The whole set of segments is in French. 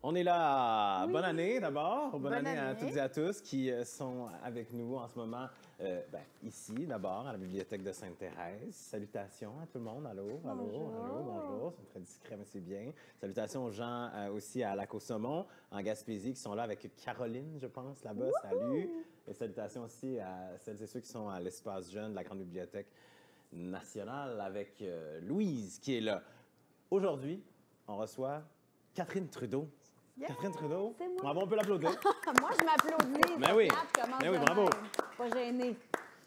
On est là. Oui. Bonne année d'abord. Bonne année à année. toutes et à tous qui sont avec nous en ce moment ici d'abord à la bibliothèque de Sainte-Thérèse. Salutations à tout le monde. Allô, allô, Bonjour. allô, bonjour. C'est très discret mais c'est bien. Salutations aux gens aussi à Lac-aux-Saumons en Gaspésie qui sont là avec Caroline, je pense, là-bas. Wouhou! Salut. Et salutations aussi à celles et ceux qui sont à l'espace jeune de la Grande Bibliothèque nationale avec Louise qui est là. Aujourd'hui, on reçoit Catherine Trudeau. Yeah, Catherine Trudeau. c'est moi. Bravo, on peut l'applaudir. Moi, je m'applaudis. Ben oui. Je commence Ben oui, de bravo. même. Pas gênée.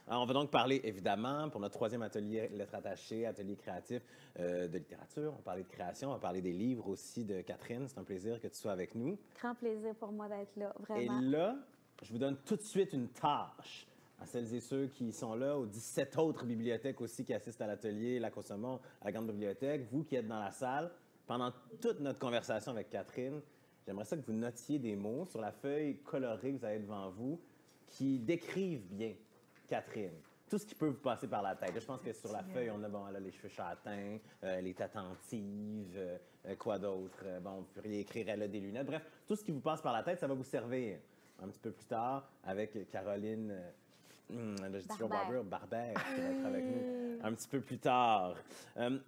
Alors, on va donc parler, évidemment, pour notre troisième atelier Lettres attachées, atelier créatif de littérature. On va parler de création, on va parler des livres aussi de Catherine. C'est un plaisir que tu sois avec nous. Grand plaisir pour moi d'être là, Et vraiment. là, je vous donne tout de suite une tâche à celles et ceux qui sont là, aux 17 autres bibliothèques aussi qui assistent à l'atelier Lac-aux-Saumons, à la Grande Bibliothèque. Vous qui êtes dans la salle, pendant toute notre conversation avec Catherine, j'aimerais ça que vous notiez des mots sur la feuille colorée que vous avez devant vous qui décrivent bien Catherine. Tout ce qui peut vous passer par la tête. Là, je pense que sur la feuille, on a bon, elle a les cheveux châtains, elle est attentive, quoi d'autre? Bon, vous pourriez écrire elle a des lunettes. Bref, tout ce qui vous passe par la tête, ça va vous servir un petit peu plus tard avec Caroline. Là, je dis toujours Barbère, qui va être avec nous un petit peu plus tard.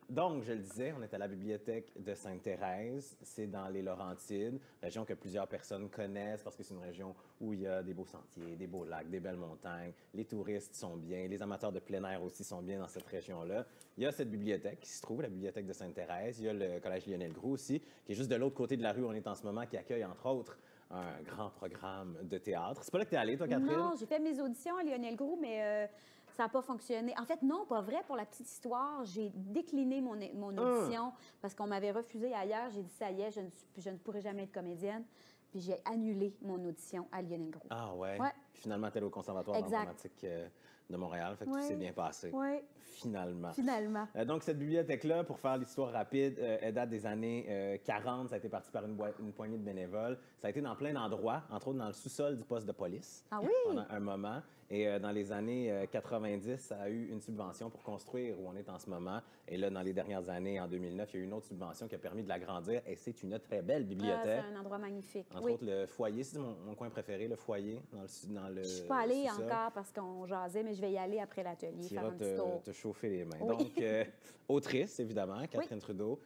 Donc, je le disais, on est à la bibliothèque de Sainte-Thérèse. C'est dans les Laurentides, région que plusieurs personnes connaissent parce que c'est une région où il y a des beaux sentiers, des beaux lacs, des belles montagnes. Les touristes sont bien, les amateurs de plein air aussi sont bien dans cette région-là. Il y a cette bibliothèque qui se trouve, la bibliothèque de Sainte-Thérèse. Il y a le collège Lionel Groulx aussi, qui est juste de l'autre côté de la rue où on est en ce moment, qui accueille, entre autres, un grand programme de théâtre. C'est pas là que tu es allée, toi, Catherine? Non, j'ai fait mes auditions à Lionel Groulx, mais ça n'a pas fonctionné. En fait, non, pas vrai. Pour la petite histoire, j'ai décliné mon audition parce qu'on m'avait refusé ailleurs. J'ai dit, ça y est, je ne pourrai jamais être comédienne. Puis j'ai annulé mon audition à Lionel Groulx. Ah ouais? Ouais. Finalement, tu es au Conservatoire d'informatique de Montréal. Fait que tout s'est bien passé. Oui. Finalement. Finalement. Donc, cette bibliothèque-là, pour faire l'histoire rapide, elle date des années 40. Ça a été parti par une poignée de bénévoles. Ça a été dans plein d'endroits, entre autres dans le sous-sol du poste de police. Ah oui? Pendant un moment. Et dans les années 90, ça a eu une subvention pour construire où on est en ce moment. Et là, dans les dernières années, en 2009, il y a eu une autre subvention qui a permis de l'agrandir. Et c'est une très belle bibliothèque. C'est un endroit magnifique. Entre autres, le foyer, c'est mon coin préféré, le foyer, dans le Je suis pas allée sous-sol. encore parce qu'on jasait, mais je vais y aller après l'atelier, Tu faire iras un petit tour. te chauffer les mains. Oui. Donc, autrice, évidemment, Catherine Trudeau,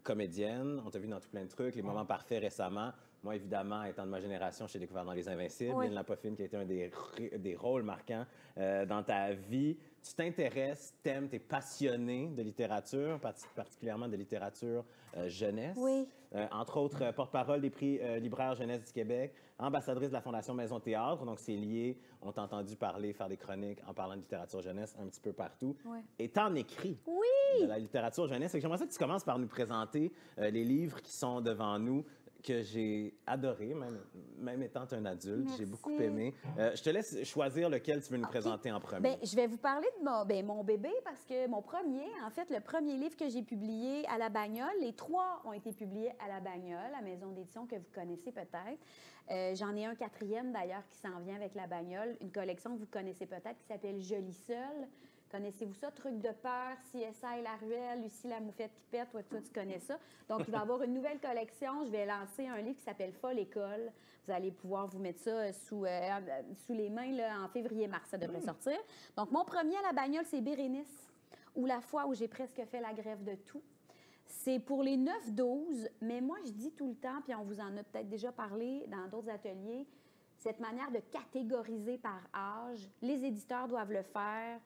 comédienne. On t'a vu dans tout plein de trucs. Les moments parfaits récemment. Moi, évidemment, étant de ma génération, je t'ai découvert dans Les Invincibles. Oui. Lynn Lapoffine, qui a été un des rôles marquants dans ta vie. Tu t'intéresses, t'aimes, t'es passionnée de littérature, particulièrement de littérature jeunesse. Oui. Entre autres, porte-parole des prix libraires jeunesse du Québec, ambassadrice de la Fondation Maison Théâtre. Donc, c'est lié. On t'a entendu parler, faire des chroniques en parlant de littérature jeunesse un petit peu partout. Oui. Et t'en écris Oui! de la littérature jeunesse. Fait que j'aimerais ça que tu commences par nous présenter les livres qui sont devant nous, que j'ai adoré, même étant un adulte. Merci. J'ai beaucoup aimé. Je te laisse choisir lequel tu veux nous présenter en premier. Bien, je vais vous parler de mon bébé parce que le premier livre que j'ai publié à La Bagnole, les trois ont été publiés à La Bagnole, la maison d'édition que vous connaissez peut-être. J'en ai un quatrième d'ailleurs qui s'en vient avec La Bagnole, une collection que vous connaissez peut-être qui s'appelle Jolie Seule. Connaissez-vous ça? Truc de peur, CSI La Ruelle, Lucie la moufette qui pète, toi tu connais ça. Donc, il va y avoir une nouvelle collection. Je vais lancer un livre qui s'appelle Folle École. Vous allez pouvoir vous mettre ça sous les mains là, en février-mars. Ça devrait sortir. Donc, mon premier à La Bagnole, c'est Bérénice, ou La fois où j'ai presque fait la grève de tout. C'est pour les 9-12, mais moi, je dis tout le temps, puis on vous en a peut-être déjà parlé dans d'autres ateliers, cette manière de catégoriser par âge, les éditeurs doivent le faire.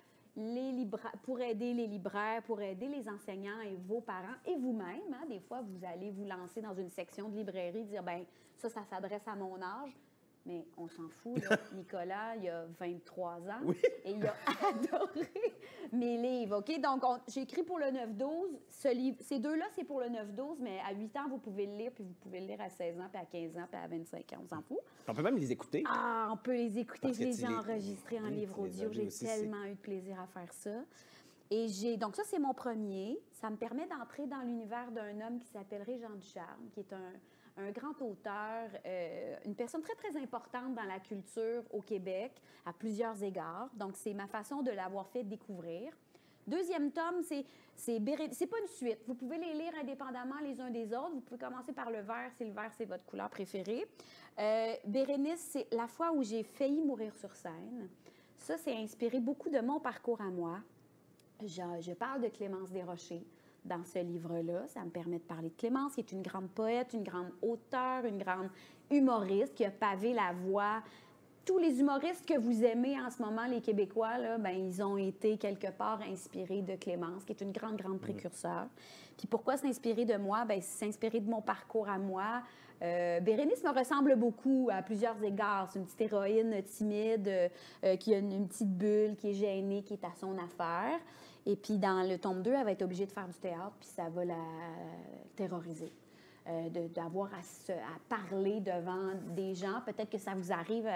Pour aider les libraires, pour aider les enseignants et vos parents et vous-même. Hein, des fois, vous allez vous lancer dans une section de librairie, dire, bien, ça s'adresse à mon âge. Mais on s'en fout, là. Nicolas, il a 23 ans et il a adoré mes livres, OK? Donc, j'ai écrit pour le 9-12. Ces deux-là, c'est pour le 9-12, mais à 8 ans, vous pouvez le lire, puis vous pouvez le lire à 16 ans, puis à 15 ans, puis à 25 ans. On s'en fout. On peut même les écouter. Ah, on peut les écouter. Parce Je que les tu ai les- enregistrés en Oui, livre tu les as audio. lus J'ai aussi, tellement eu de plaisir à faire ça. Donc ça, c'est mon premier. Ça me permet d'entrer dans l'univers d'un homme qui s'appelle Régent Ducharme, qui est un grand auteur, une personne très, très importante dans la culture au Québec, à plusieurs égards. Donc, c'est ma façon de l'avoir fait découvrir. Deuxième tome, c'est pas une suite. Vous pouvez les lire indépendamment les uns des autres. Vous pouvez commencer par le vert, si le vert, c'est votre couleur préférée. Bérénice, c'est la fois où j'ai failli mourir sur scène. Ça, c'est inspiré beaucoup de mon parcours à moi. Je parle de Clémence Desrochers dans ce livre-là. Ça me permet de parler de Clémence, qui est une grande poète, une grande auteure, une grande humoriste, qui a pavé la voie. Tous les humoristes que vous aimez en ce moment, les Québécois, là, ben, ils ont été quelque part inspirés de Clémence, qui est une grande, grande précurseur. Puis pourquoi s'inspirer de moi? Bien, c'est s'inspirer de mon parcours à moi. Bérénice me ressemble beaucoup à plusieurs égards. C'est une petite héroïne timide qui a une petite bulle, qui est gênée, qui est à son affaire. Et puis, dans le tome 2, elle va être obligée de faire du théâtre, puis ça va la terroriser. D'avoir à parler devant des gens. Peut-être que ça vous arrive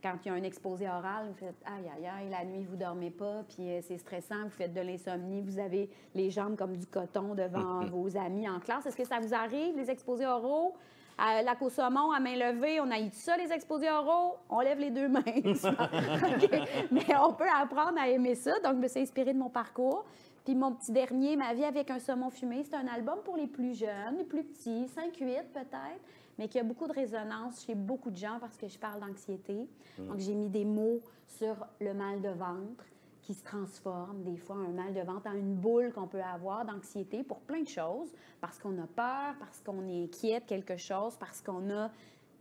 quand il y a un exposé oral, vous faites « aïe, aïe, aïe, la nuit, vous ne dormez pas, puis c'est stressant, vous faites de l'insomnie, vous avez les jambes comme du coton devant vos amis en classe. » Est-ce que ça vous arrive, les exposés oraux? À lac au saumon, à main levée, on a eu ça, les exposés oraux, on lève les 2 mains. Okay. Mais on peut apprendre à aimer ça. Donc, je me suis inspirée de mon parcours. Puis mon petit dernier, Ma vie avec un saumon fumé, c'est un album pour les plus jeunes, les plus petits, 5-8 peut-être, mais qui a beaucoup de résonance chez beaucoup de gens parce que je parle d'anxiété. Donc, j'ai mis des mots sur le mal de ventre qui se transforme, des fois, un mal de ventre en une boule qu'on peut avoir d'anxiété pour plein de choses, parce qu'on a peur, parce qu'on est inquiet de quelque chose, parce qu'on a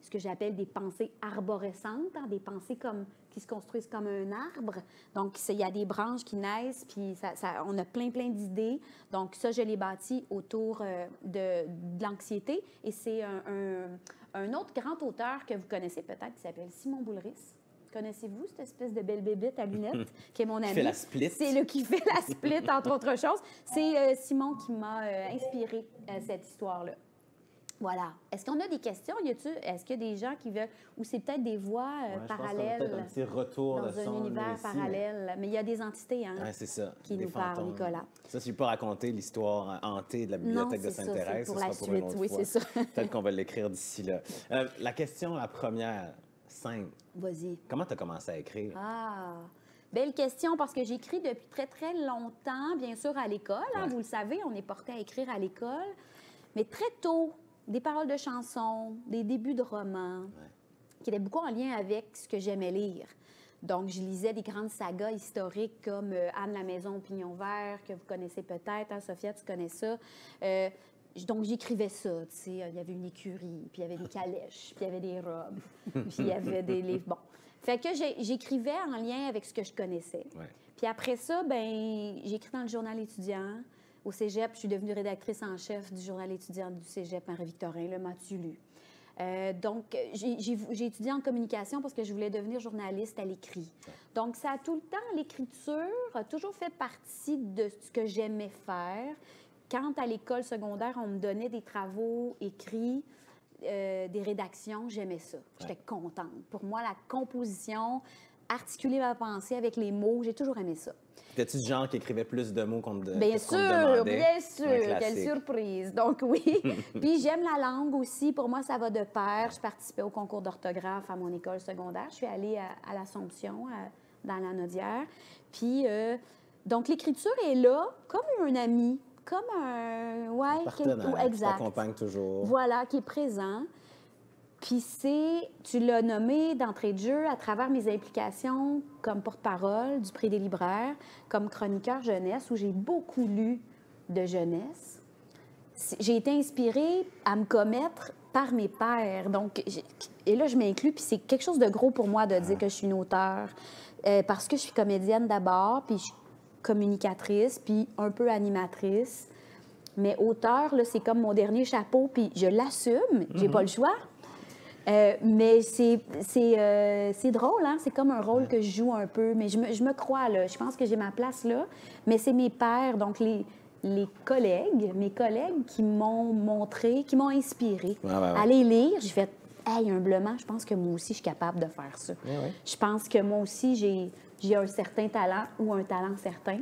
ce que j'appelle des pensées arborescentes, hein, des pensées qui se construisent comme un arbre. Donc, il y a des branches qui naissent, puis on a plein d'idées. Donc, ça, je l'ai bâti autour de l'anxiété. Et c'est un autre grand auteur que vous connaissez peut-être, qui s'appelle Simon Boulris. Connaissez-vous cette espèce de belle bébête à lunettes qui est mon ami? Qui fait la split. C'est le qui fait la split, entre autres choses. C'est Simon qui m'a inspiré cette histoire-là. Voilà. Est-ce qu'on a des questions? Est-ce qu'il y a des gens qui veulent... Ou c'est peut-être des voix parallèles? Peut-être un petit retour dans de son un univers ici, parallèle. Mais il y a des entités c'est ça, qui des nous parlent, Nicolas. Ça, si je peux raconter l'histoire hantée de la bibliothèque de Sainte-Thérèse, pour ce la sera pour une autre suite. Oui, fois. c'est ça. Peut-être qu'on va l'écrire d'ici là. La question, la première, simple. Vas-y. Comment tu as commencé à écrire? Ah! Belle question, parce que j'écris depuis très, très longtemps, bien sûr, à l'école. Hein, vous le savez, on est porté à écrire à l'école. Mais très tôt, des paroles de chansons, des débuts de romans, qui étaient beaucoup en lien avec ce que j'aimais lire. Donc, je lisais des grandes sagas historiques comme Anne la maison au pignon vert, que vous connaissez peut-être. Hein, Sophia, tu connais ça. Donc, j'écrivais ça, tu sais. Il y avait une écurie, puis il y avait des calèches, puis il y avait des robes, puis il y avait des livres. Bon. Fait que j'écrivais en lien avec ce que je connaissais. Ouais. Puis après ça, ben j'ai écrit dans le journal étudiant. Au cégep, je suis devenue rédactrice en chef du journal étudiant du cégep Marie-Victorin, le M'as-tu lu? Donc, j'ai étudié en communication parce que je voulais devenir journaliste à l'écrit. Donc, ça a tout le temps, l'écriture a toujours fait partie de ce que j'aimais faire. Quand, à l'école secondaire, on me donnait des travaux écrits, des rédactions, j'aimais ça. J'étais contente. Pour moi, la composition, articuler ma pensée avec les mots, j'ai toujours aimé ça. Étais-tu du genre qui écrivait plus de mots qu'on te demandait? Bien sûr, quelle surprise. Donc oui. Puis j'aime la langue aussi. Pour moi, ça va de pair. Je participais au concours d'orthographe à mon école secondaire. Je suis allée à l'Assomption, dans la Naudière. Puis, donc l'écriture est là comme un ami. Comme un... Ouais, partenaire, exact. Qui t'accompagne toujours. Voilà, qui est présent. Puis tu l'as nommé d'entrée de jeu à travers mes implications comme porte-parole du Prix des libraires, comme chroniqueur jeunesse, où j'ai beaucoup lu de jeunesse. J'ai été inspirée à me commettre par mes pairs. Donc, et là, je m'inclus, puis c'est quelque chose de gros pour moi de dire que je suis une auteure, parce que je suis comédienne d'abord, puis je suis communicatrice, puis un peu animatrice. Mais auteur, là, c'est comme mon dernier chapeau, puis je l'assume, j'ai pas le choix. Mais c'est drôle, hein? C'est comme un rôle que je joue un peu, mais je me crois, là. Je pense que j'ai ma place là, mais c'est mes pairs, donc mes collègues qui m'ont montré, qui m'ont inspiré. À les lire, j'ai fait « Hey, humblement, je pense que moi aussi, je suis capable de faire ça. » Je pense que moi aussi, j'ai un certain talent ou un talent certain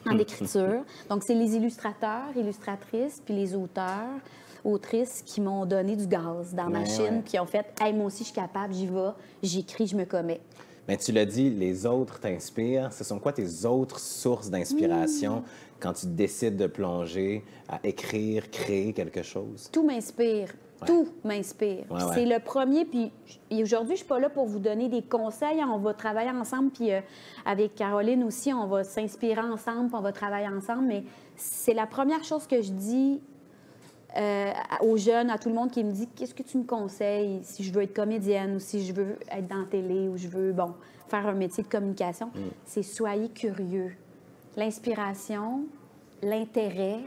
en écriture. Donc, c'est les illustrateurs, illustratrices, puis les auteurs, autrices qui m'ont donné du gaz dans ma machine, qui ont fait « Hey, moi aussi, je suis capable, j'y vais, j'écris, je me commets. » Mais tu l'as dit, les autres t'inspirent. Ce sont quoi tes autres sources d'inspiration quand tu décides de plonger à écrire, créer quelque chose? Tout m'inspire. Ouais. Tout m'inspire. Ouais, ouais. C'est le premier. Puis aujourd'hui, je ne suis pas là pour vous donner des conseils. On va travailler ensemble. Puis avec Caroline aussi, on va s'inspirer ensemble. Puis on va travailler ensemble. Mais c'est la première chose que je dis aux jeunes, à tout le monde qui me dit qu'est-ce que tu me conseilles si je veux être comédienne ou si je veux être dans la télé ou je veux, faire un métier de communication. C'est soyez curieux. L'inspiration, l'intérêt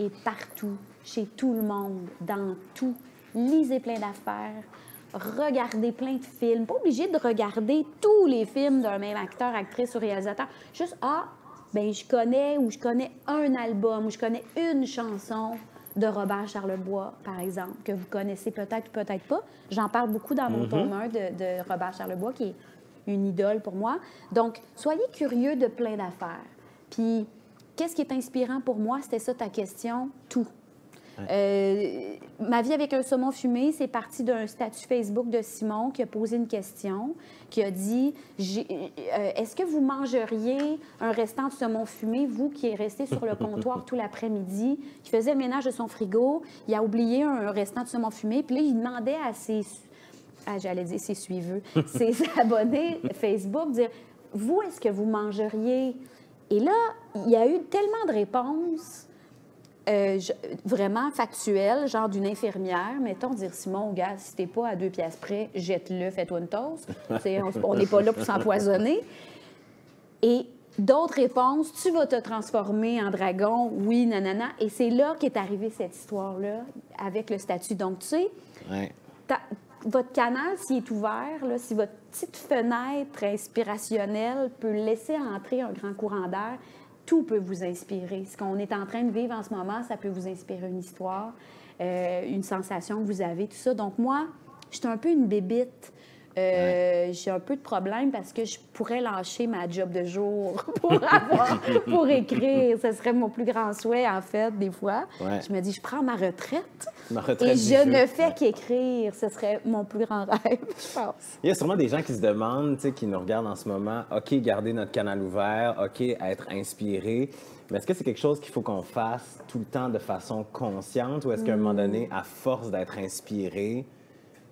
est partout, chez tout le monde, dans tout. Lisez plein d'affaires, regardez plein de films. Pas obligé de regarder tous les films d'un même acteur, actrice ou réalisateur. Juste, je connais un album ou je connais une chanson de Robert Charlebois, par exemple, que vous connaissez peut-être ou peut-être pas. J'en parle beaucoup dans mon tome 1 de Robert Charlebois, qui est une idole pour moi. Donc, soyez curieux de plein d'affaires. Puis, qu'est-ce qui est inspirant pour moi? C'était ça ta question. Tout. Ma vie avec un saumon fumé, c'est parti d'un statut Facebook de Simon qui a posé une question, qui a dit est-ce que vous mangeriez un restant de saumon fumé, vous qui êtes resté sur le comptoir tout l'après-midi, qui faisait le ménage de son frigo, il a oublié un restant de saumon fumé, puis là, il demandait à ses suiveux, ses abonnés Facebook, dire vous, est-ce que vous mangeriez? Et là, il y a eu tellement de réponses. Vraiment factuel, genre d'une infirmière, mettons, dire Simon, gars, si t'es pas à 2 piastres près, jette-le, fais-toi une toast. On n'est pas là pour s'empoisonner. Et d'autres réponses, tu vas te transformer en dragon, oui, nanana. Et c'est là qu'est arrivée cette histoire-là, avec le statut. Donc, tu sais, votre canal, s'il est ouvert, là, si votre petite fenêtre inspirationnelle peut laisser entrer un grand courant d'air, tout peut vous inspirer. Ce qu'on est en train de vivre en ce moment, ça peut vous inspirer une histoire, une sensation que vous avez, tout ça. Donc moi, je suis un peu une bébite. J'ai un peu de problème parce que je pourrais lâcher ma job de jour pour écrire. Ce serait mon plus grand souhait, en fait, des fois. Ouais. Je me dis, je prends ma retraite et je ne fais qu'écrire. Ce serait mon plus grand rêve, je pense. Il y a sûrement des gens qui se demandent, qui nous regardent en ce moment, OK, garder notre canal ouvert, OK, être inspiré. Mais est-ce que c'est quelque chose qu'il faut qu'on fasse tout le temps de façon consciente ou est-ce qu'à un moment donné, à force d'être inspiré,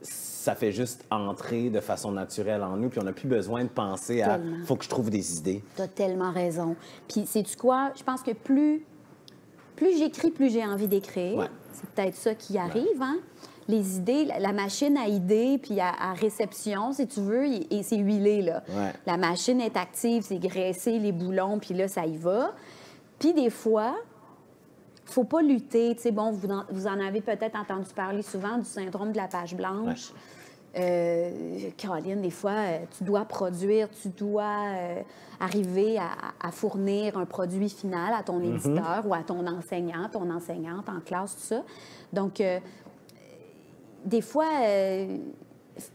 ça fait juste entrer de façon naturelle en nous, puis on n'a plus besoin de penser à « faut que je trouve des idées ». Tu as tellement raison. Puis, sais-tu quoi? Je pense que plus j'écris, plus j'ai envie d'écrire. Ouais. C'est peut-être ça qui arrive, hein? Les idées, la machine à idées, puis à réception, si tu veux, et c'est huilé, là. Ouais. La machine est active, c'est graissé, les boulons, puis là, ça y va. Puis des fois, il ne faut pas lutter. Tu sais, bon, vous en avez peut-être entendu parler souvent du syndrome de la page blanche. Ouais. Caroline, des fois, tu dois produire, tu dois arriver à fournir un produit final à ton éditeur ou à ton enseignant, ton enseignante en classe, tout ça. Donc, des fois,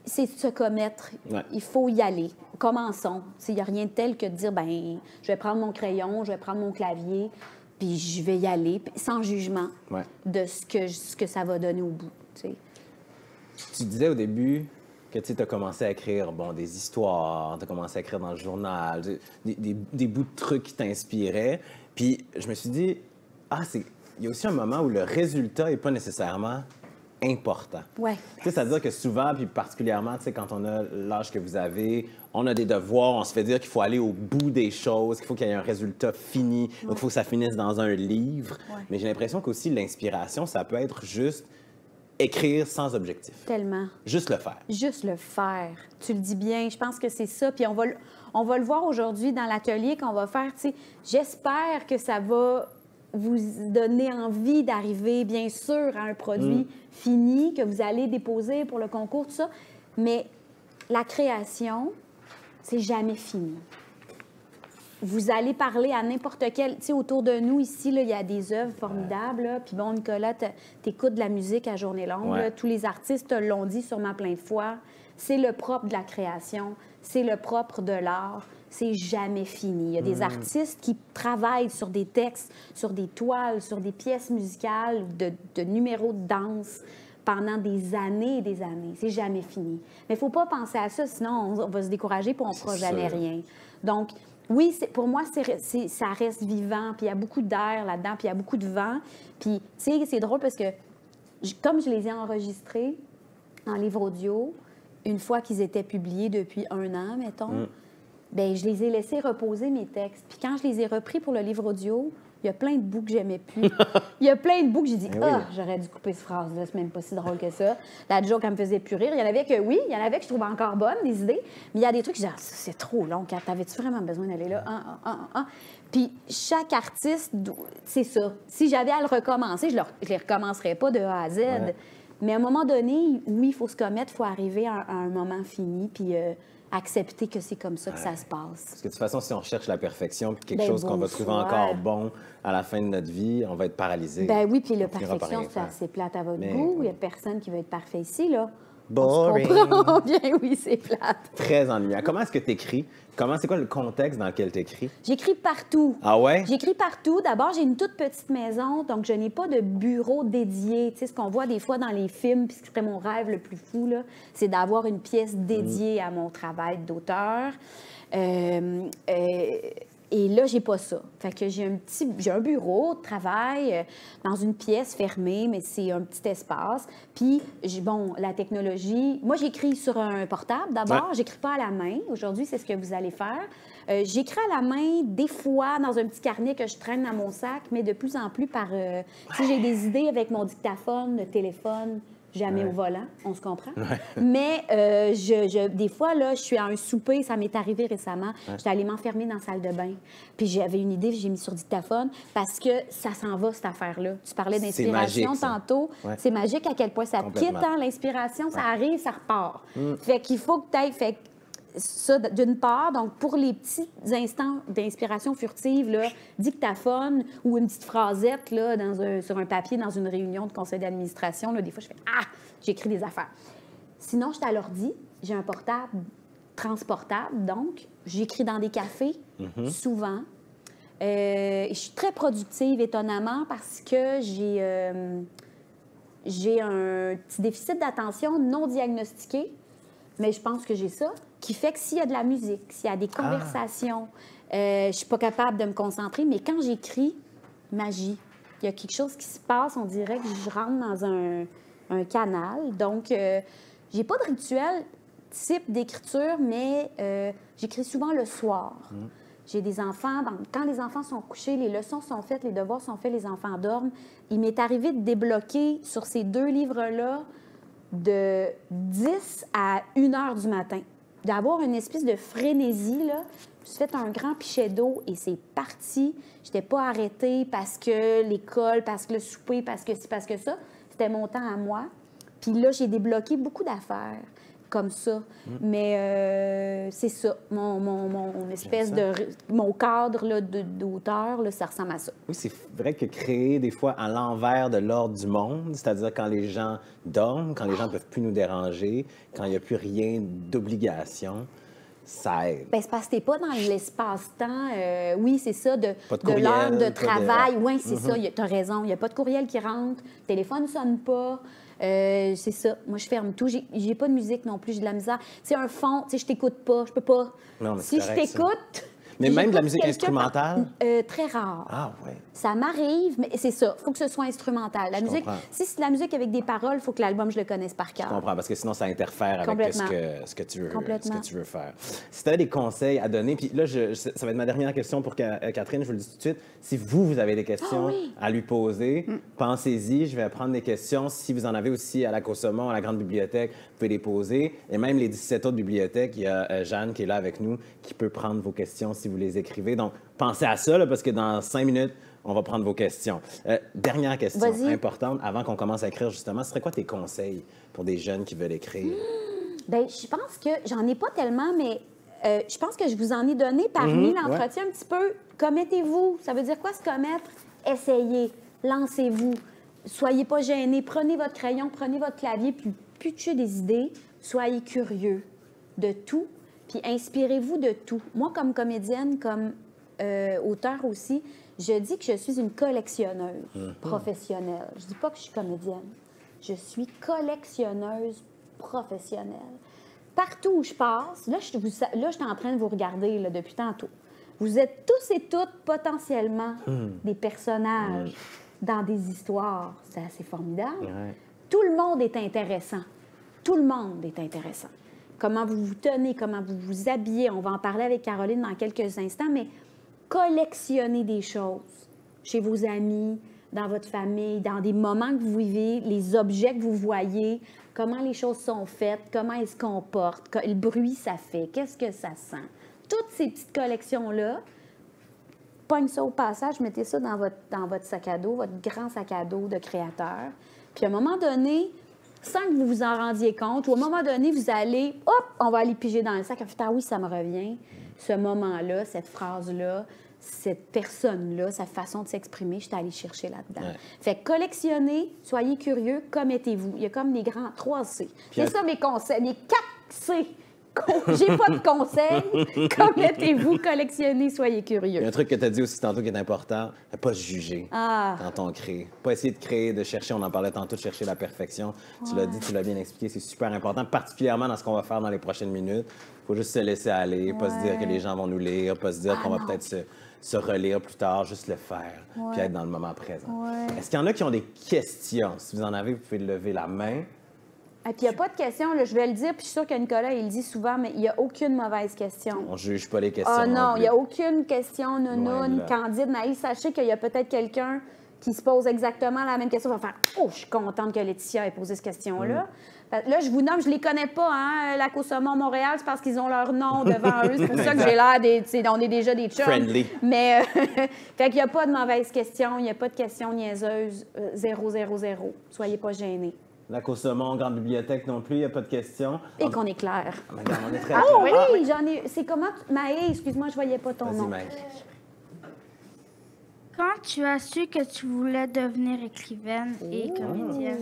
c'est se commettre. Ouais. Il faut y aller. Commençons. Il n'y a rien de tel que de dire, je vais prendre mon crayon, je vais prendre mon clavier, puis je vais y aller, sans jugement de ce que ça va donner au bout. T'sais. Tu disais au début que tu as commencé à écrire des histoires, tu as commencé à écrire dans le journal, des bouts de trucs qui t'inspiraient. Puis je me suis dit, il y a aussi un moment où le résultat n'est pas nécessairement important. Ouais. C'est-à-dire que souvent, puis particulièrement, quand on a l'âge que vous avez, on a des devoirs, on se fait dire qu'il faut aller au bout des choses, qu'il faut qu'il y ait un résultat fini, donc il faut que ça finisse dans un livre. Ouais. Mais j'ai l'impression qu'aussi l'inspiration, ça peut être juste écrire sans objectif. Tellement. Juste le faire. Juste le faire. Tu le dis bien. Je pense que c'est ça. Puis on va le voir aujourd'hui dans l'atelier qu'on va faire. J'espère que ça va vous donner envie d'arriver, bien sûr, à un produit fini que vous allez déposer pour le concours, tout ça. Mais la création, c'est jamais fini. Vous allez parler à n'importe quel... Tu sais, autour de nous, ici, il y a des œuvres formidables. Là. Puis bon, Nicolas, t'écoutes de la musique à journée longue. Ouais. Là. Tous les artistes l'ont dit sûrement plein de fois. C'est le propre de la création. C'est le propre de l'art. C'est jamais fini. Il y a des artistes qui travaillent sur des textes, sur des toiles, sur des pièces musicales, de numéros de danse pendant des années et des années. C'est jamais fini. Mais il ne faut pas penser à ça, sinon on va se décourager et on ne fera jamais rien. Donc, oui, pour moi, ça reste vivant, puis il y a beaucoup d'air là-dedans, puis il y a beaucoup de vent. Puis, tu sais, c'est drôle parce que, comme je les ai enregistrés en livre audio, une fois qu'ils étaient publiés depuis 1 an, mettons, bien, je les ai laissés reposer, mes textes. Puis quand je les ai repris pour le livre audio, il y a plein de bouts que j'aimais plus. Il y a plein de bouts que j'ai dit « Ah, j'aurais dû couper cette phrase-là, c'est même pas si drôle que ça. » La joke, elle me faisait plus rire. Il y en avait que, oui, il y en avait que je trouvais encore bonnes, des idées, mais il y a des trucs que je disais « Ah, c'est trop long, Kat, t'avais-tu vraiment besoin d'aller là? » Puis chaque artiste, c'est ça. Si j'avais à le recommencer, je ne les recommencerais pas de A à Z. Ouais. Mais à un moment donné, oui, il faut se commettre, il faut arriver à un moment fini, puis accepter que c'est comme ça que ça se passe. Parce que de toute façon, si on cherche la perfection, puis quelque chose qu'on va trouver encore bon à la fin de notre vie, on va être paralysé. Ben oui, puis la perfection, c'est assez plate à votre goût. Il n'y a personne qui veut être parfait ici, là. Boring. On comprend bien, oui, c'est plate. Très ennuyant. Comment est-ce que tu écris? C'est quoi le contexte dans lequel tu écris? J'écris partout. Ah ouais? J'écris partout. D'abord, j'ai une toute petite maison, donc je n'ai pas de bureau dédié. Tu sais, ce qu'on voit des fois dans les films, puis c'était mon rêve le plus fou, là, c'est d'avoir une pièce dédiée à mon travail d'auteur. Et là, j'ai pas ça. Fait que j'ai un bureau de travail dans une pièce fermée, mais c'est un petit espace. Puis, bon, la technologie... Moi, j'écris sur un portable d'abord. Ouais. J'écris pas à la main. Aujourd'hui, c'est ce que vous allez faire. J'écris à la main, des fois, dans un petit carnet que je traîne dans mon sac, mais de plus en plus par... Si j'ai des idées avec mon dictaphone, le téléphone... Jamais au volant, on se comprend. Ouais. Mais des fois, là, je suis à un souper, ça m'est arrivé récemment, j'étais allée m'enfermer dans la salle de bain. Puis j'avais une idée, j'ai mis sur dictaphone, parce que ça s'en va, cette affaire-là. Tu parlais d'inspiration tantôt. Ouais. C'est magique à quel point ça quitte, hein, l'inspiration, ça arrive, ça repart. Fait qu'il faut que tu ailles... Fait ça, d'une part, donc pour les petits instants d'inspiration furtive, là, dictaphone ou une petite phrasette là, sur un papier dans une réunion de conseil d'administration, là, des fois, je fais « Ah! » J'écris des affaires. Sinon, je suis à l'ordi, j'ai un portable transportable, donc j'écris dans des cafés, souvent. Je suis très productive, étonnamment, parce que j'ai un petit déficit d'attention non diagnostiqué, mais je pense que j'ai ça, qui fait que s'il y a de la musique, s'il y a des conversations, je ne suis pas capable de me concentrer, mais quand j'écris, magie. Il y a quelque chose qui se passe, on dirait que je rentre dans un canal. Donc, je n'ai pas de rituel type d'écriture, mais j'écris souvent le soir. J'ai des enfants, quand les enfants sont couchés, les leçons sont faites, les devoirs sont faits, les enfants dorment. Il m'est arrivé de débloquer sur ces 2 livres-là de 10 à 1 heure du matin. D'avoir une espèce de frénésie, là. Je me suis fait un grand pichet d'eau et c'est parti. Je n'étais pas arrêtée parce que l'école, parce que le souper, parce que ci, parce que ça. C'était mon temps à moi. Puis là, j'ai débloqué beaucoup d'affaires comme ça. Mais c'est ça. Mon espèce de... Mon cadre là, d'auteur, là, ça ressemble à ça. Oui, c'est vrai que créer des fois à l'envers de l'ordre du monde, c'est-à-dire quand les gens dorment, quand les gens ne peuvent plus nous déranger, quand il n'y a plus rien d'obligation, ça aide. Bien, c'est parce que tu n'es pas dans l'espace-temps. Oui, c'est ça, de l'heure de travail. Oui, c'est ça. Tu as raison. Il n'y a pas de courriel qui rentre. Le téléphone ne sonne pas. C'est ça. Moi, je ferme tout. J'ai pas de musique non plus. J'ai de la misère. C'est un fond. Tu sais, je t'écoute pas. Je peux pas. Non, mais si je t'écoute... Mais même de la musique instrumentale? Très rare. Ah, oui. Ça m'arrive, mais c'est ça. Il faut que ce soit instrumental. La musique, si c'est de la musique avec des paroles, il faut que l'album, je le connaisse par cœur. Je comprends, parce que sinon, ça interfère avec ce que tu veux faire. Si tu as des conseils à donner, puis là, ça va être ma dernière question pour Catherine, je vous le dis tout de suite. Si vous avez des questions à lui poser, pensez-y. Je vais prendre des questions. Si vous en avez aussi à la Côte-Saumon, à la Grande Bibliothèque, vous pouvez les poser. Et même les 17 autres bibliothèques, il y a Jeanne qui est là avec nous, qui peut prendre vos questions si vous les écrivez. Donc, pensez à ça, là, parce que dans 5 minutes, on va prendre vos questions. Dernière question importante, avant qu'on commence à écrire, justement, ce serait quoi tes conseils pour des jeunes qui veulent écrire? Bien, je pense que j'en ai pas tellement, mais je pense que je vous en ai donné parmi l'entretien un petit peu. Commettez-vous. Ça veut dire quoi, se commettre? Essayez. Lancez-vous. Soyez pas gênés. Prenez votre crayon, prenez votre clavier, puis pitchez des idées. Soyez curieux de tout, puis inspirez-vous de tout. Moi, comme comédienne, comme auteur aussi, je dis que je suis une collectionneuse professionnelle. Je dis pas que je suis comédienne. Je suis collectionneuse professionnelle. Partout où je passe, là, je suis en train de vous regarder là, depuis tantôt. Vous êtes tous et toutes potentiellement des personnages dans des histoires. C'est assez formidable. Ouais. Tout le monde est intéressant. Tout le monde est intéressant. Comment vous vous tenez, comment vous vous habillez. On va en parler avec Caroline dans quelques instants, mais collectionnez des choses chez vos amis, dans votre famille, dans des moments que vous vivez, les objets que vous voyez, comment les choses sont faites, comment elles se comportent, le bruit ça fait, qu'est-ce que ça sent. Toutes ces petites collections-là, pogne ça au passage, mettez ça dans votre sac à dos, votre grand sac à dos de créateur. Puis à un moment donné, sans que vous vous en rendiez compte, ou à un moment donné, vous allez, hop, on va aller piger dans le sac. Ah oui, ça me revient. Ce moment-là, cette phrase-là, cette personne-là, sa façon de s'exprimer, je suis allée chercher là-dedans. Ouais. Fait que collectionnez, soyez curieux, commettez-vous. Il y a comme des grands 3 C. C'est ça mes conseils, les 4 C. J'ai pas de conseils. Commettez-vous, collectionnez, soyez Il y a curieux. un truc que tu as dit aussi tantôt qui est important, ne pas se juger Ah. quand on crée. Pas essayer de créer, de chercher, on en parlait tantôt, de chercher la perfection. Tu l'as dit, tu l'as bien expliqué, c'est super important, particulièrement dans ce qu'on va faire dans les prochaines minutes. Il faut juste se laisser aller, pas se dire que les gens vont nous lire, pas se dire qu'on va non. peut-être se relire plus tard, juste le faire, puis être dans le moment présent. Ouais. Est-ce qu'il y en a qui ont des questions? Si vous en avez, vous pouvez lever la main. Et puis, il n'y a pas de question, là, je vais le dire, puis je suis sûre que Nicolas, il le dit souvent, mais il n'y a aucune mauvaise question. On ne juge pas les questions. Ah non, il plus. n'y a aucune question Loin nounoune, de là. candide, naïve. Sachez qu'il y a peut-être quelqu'un qui se pose exactement la même question. Il va faire « Oh, je suis contente que Laetitia ait posé cette question-là. Là, je vous nomme, je ne les connais pas, hein, Lac au Saumon, Montréal, c'est parce qu'ils ont leur nom devant eux. C'est pour ça que j'ai l'air des... On est déjà des chums. Friendly. Mais, fait qu'il n'y a pas de mauvaise question, il n'y a pas de question niaiseuse. 000. Soyez pas gênés. Lac au Saumon, grande bibliothèque non plus, il n'y a pas de questions. Et qu'on est clair. Ah, mais regarde, on est très Ah clair. oui, j'en ai... C'est comment... Maë, excuse-moi, je voyais pas ton Vas-y, nom. Mike. Quand tu as su que tu voulais devenir écrivaine et comédienne?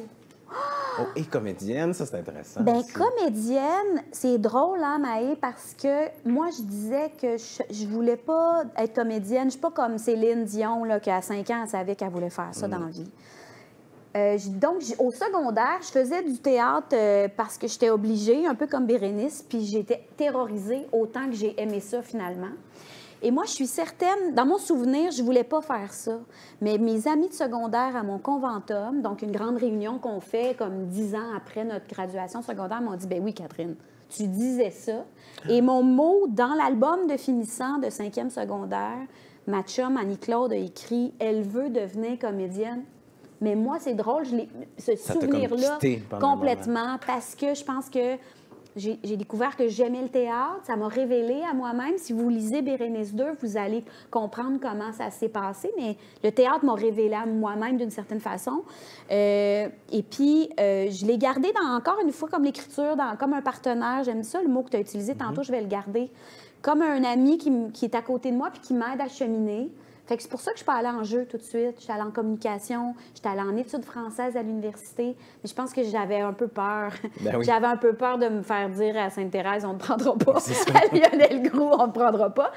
Oh, et comédienne, ça, c'est intéressant. Ben aussi. comédienne, c'est drôle, hein, Maë, parce que moi, je disais que je voulais pas être comédienne. Je suis pas comme Céline Dion, là, qui à 5 ans, elle savait qu'elle voulait faire ça dans la vie. Donc, au secondaire, je faisais du théâtre parce que j'étais obligée, un peu comme Bérénice, puis j'étais terrorisée autant que j'ai aimé ça, finalement. Et moi, je suis certaine, dans mon souvenir, je voulais pas faire ça. Mais mes amis de secondaire à mon conventum, donc une grande réunion qu'on fait comme 10 ans après notre graduation secondaire, m'ont dit « Ben oui, Catherine, tu disais ça. » Et mon mot, dans l'album de finissant de 5e secondaire, ma chum Annie-Claude a écrit « Elle veut devenir comédienne. » Mais moi, c'est drôle, ce Ça t'a comme souvenir-là, quitté pendant un complètement, parce que je pense que j'ai découvert que j'aimais le théâtre. Ça m'a révélé à moi-même. Si vous lisez Bérénice 2, vous allez comprendre comment ça s'est passé. Mais le théâtre m'a révélé à moi-même d'une certaine façon. Et puis, je l'ai gardé encore une fois comme l'écriture, comme un partenaire. J'aime ça, le mot que tu as utilisé tantôt, je vais le garder. Comme un ami qui est à côté de moi puis qui m'aide à cheminer. Fait que c'est pour ça que je suis pas allée en jeu tout de suite. Je suis allée en communication, j'étais allée en études françaises à l'université. Mais je pense que j'avais un peu peur. Ben oui. J'avais un peu peur de me faire dire à Sainte-Thérèse, on ne te prendra pas. À Lionel Groux, on ne te prendra pas.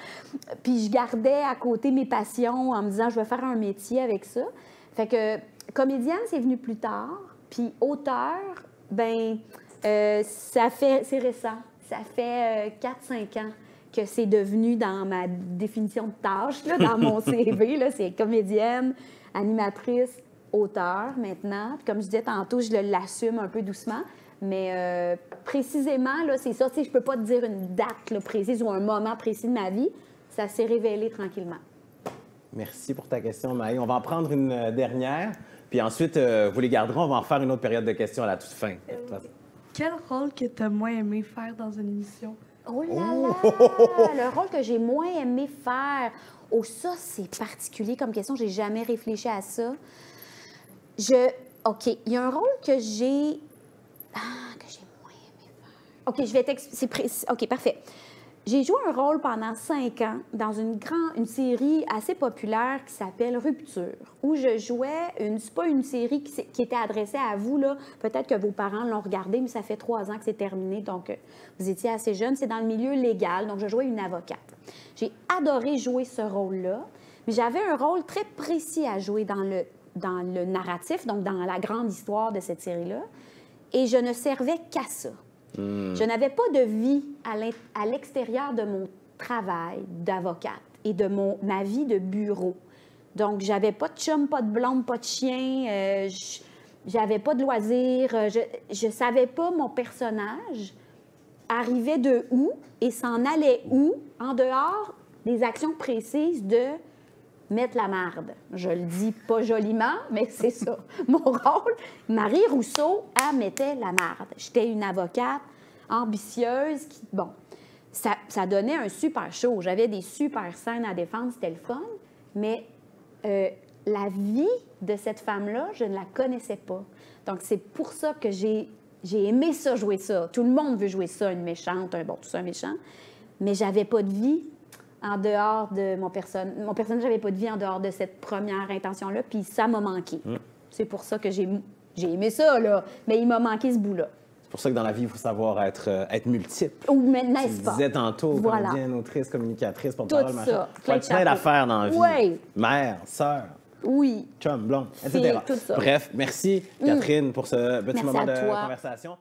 Puis je gardais à côté mes passions en me disant, je vais faire un métier avec ça. Fait que comédienne, c'est venu plus tard. Puis auteur, ben c'est récent. Ça fait 4-5 ans que c'est devenu dans ma définition de tâche, là, dans mon CV. Là, c'est comédienne, animatrice, auteur maintenant. Puis comme je disais tantôt, je l'assume un peu doucement. Mais précisément, là, c'est ça. Tu sais, je ne peux pas te dire une date là, précise ou un moment précis de ma vie. Ça s'est révélé tranquillement. Merci pour ta question, Maë. On va en prendre une dernière, puis ensuite, vous les garderez. On va en faire une autre période de questions à la toute fin. Quel rôle que tu as moins aimé faire dans une émission? Oh là là! Le rôle que j'ai moins aimé faire. Oh, ça, c'est particulier comme question. J'ai jamais réfléchi à ça. OK. Il y a un rôle que j'ai... que j'ai moins aimé faire. OK, je vais t'expliquer. OK, parfait. J'ai joué un rôle pendant 5 ans dans une série assez populaire qui s'appelle Rupture, où je jouais, c'est pas une série qui était adressée à vous, là. Peut-être que vos parents l'ont regardée, mais ça fait 3 ans que c'est terminé, donc vous étiez assez jeune. C'est dans le milieu légal, donc je jouais une avocate. J'ai adoré jouer ce rôle-là, mais j'avais un rôle très précis à jouer dans le dans le narratif, donc dans la grande histoire de cette série-là. Et je ne servais qu'à ça. Je n'avais pas de vie à l'extérieur de mon travail d'avocate et de ma vie de bureau. Donc, j'avais pas de chum, pas de blonde, pas de chien, j'avais pas de loisirs, je savais pas mon personnage arrivait de où et s'en allait où, en dehors des actions précises de mettre la marde. Je le dis pas joliment, mais c'est ça. Mon rôle, Marie Rousseau, elle mettait la marde. J'étais une avocate ambitieuse qui, bon, ça donnait un super show. J'avais des super scènes à défendre, c'était le fun, mais la vie de cette femme-là, je ne la connaissais pas. Donc, c'est pour ça que j'ai aimé ça, jouer ça. Tout le monde veut jouer ça, une méchante, un bon, tout ça, un méchant. Mais j'avais pas de vie en dehors de mon personnage. Mon personnage n'avait pas de vie en dehors de cette première intention-là, puis ça m'a manqué. C'est pour ça que j'ai aimé ça, là. Mais il m'a manqué ce bout-là. C'est pour ça que dans la vie, il faut savoir être multiple. Ou, mais Tu n'est-ce le pas? disais tantôt, Voilà. comédienne, autrice, communicatrice, Tout porte-parole, machin. ça. Faut être plein d'affaires dans la vie. Oui. Mère, sœur, Oui. chum, blonde, Fille, etc. tout ça. Bref, merci Catherine pour ce petit Merci moment à de toi. conversation.